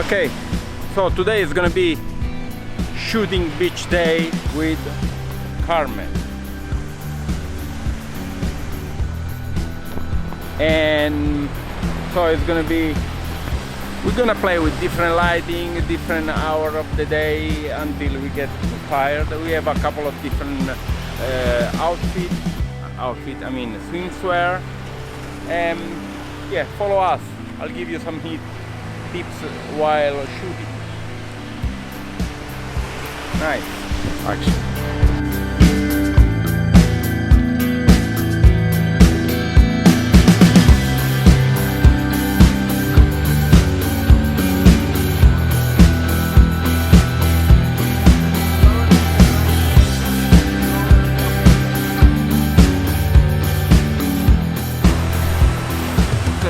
Okay, so today is gonna be shooting beach day with Carmen. And so it's gonna be, we're gonna play with different lighting, different hour of the day until we get tired. We have a couple of different I mean swimwear. And yeah, follow us. I'll give you some tips while shooting. Nice, actually.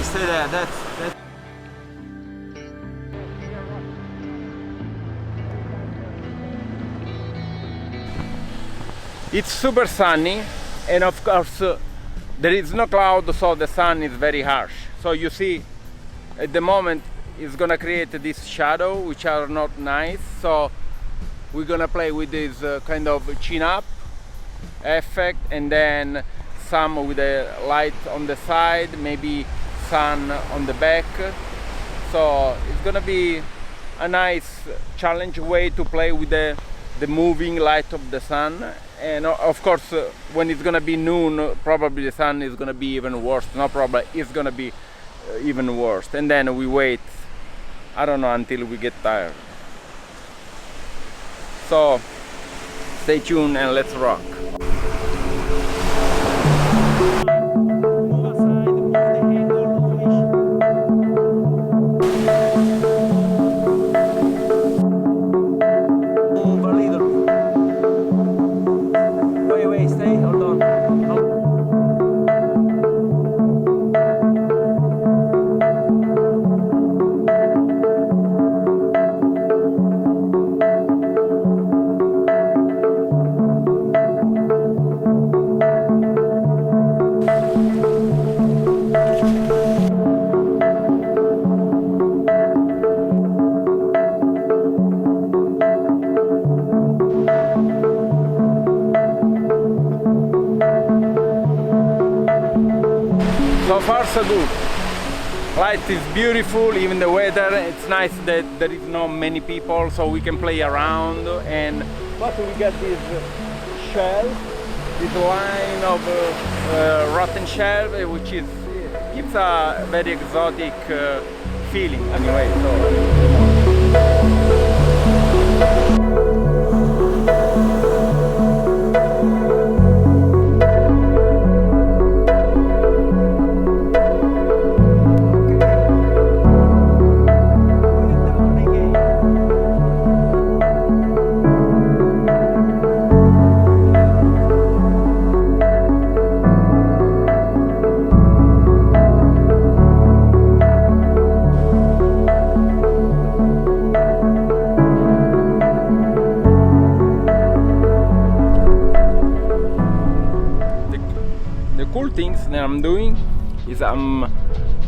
Stay there. That's. It's super sunny, and of course there is no cloud, so the sun is very harsh. So you see, at the moment, it's gonna create this shadow, which are not nice. So we're gonna play with this kind of chin up effect, and then some with a light on the side, maybe sun on the back. So it's gonna be a nice challenge way to play with the moving light of the sun. And of course when it's gonna be noon, probably the sun is gonna be even worse. No problem, it's gonna be even worse. And then we wait, I don't know, until we get tired. So stay tuned and let's rock. So far so good. Light is beautiful, even the weather. It's nice that there is not many people, so we can play around. And plus we got this shell, this line of rotten shell, which gives a very exotic feeling. Anyway, things that I'm doing is I'm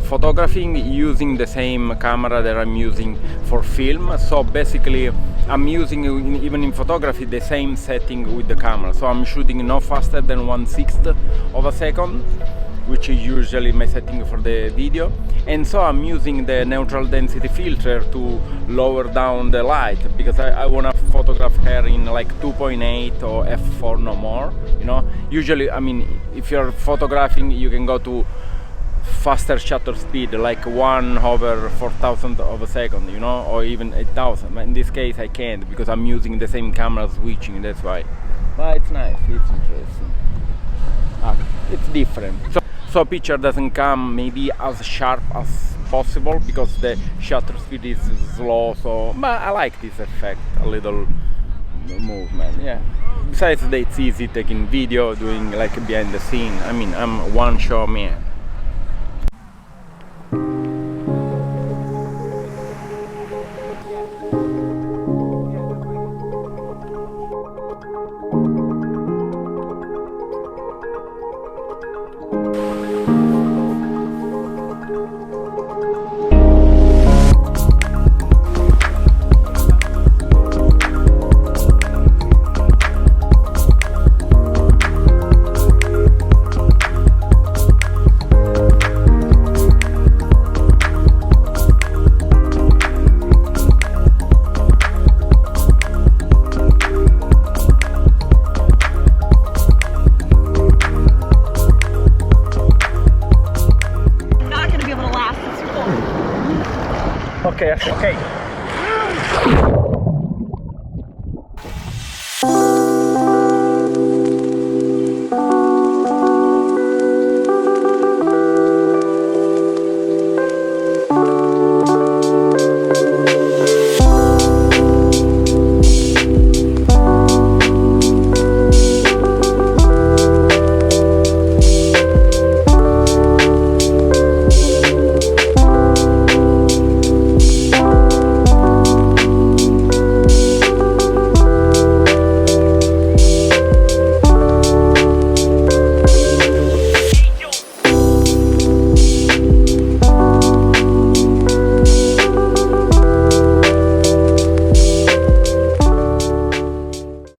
photographing using the same camera that I'm using for film. So basically I'm using, even in photography, the same setting with the camera. So I'm shooting no faster than 1/6 of a second, which is usually my setting for the video. And so I'm using the neutral density filter to lower down the light, because I want to photograph her in like 2.8 or f4, no more, you know. Usually, I mean, if you're photographing, you can go to faster shutter speed, like 1/4000 of a second, you know, or even 8000. But in this case I can't, because I'm using the same camera switching, that's why. But it's nice, it's interesting. It's different. So picture doesn't come maybe as sharp as possible, because the shutter speed is slow. So, but I like this effect, a little movement, yeah. Besides that, it's easy taking video, doing like behind the scene. I mean, I'm one show man. Okay.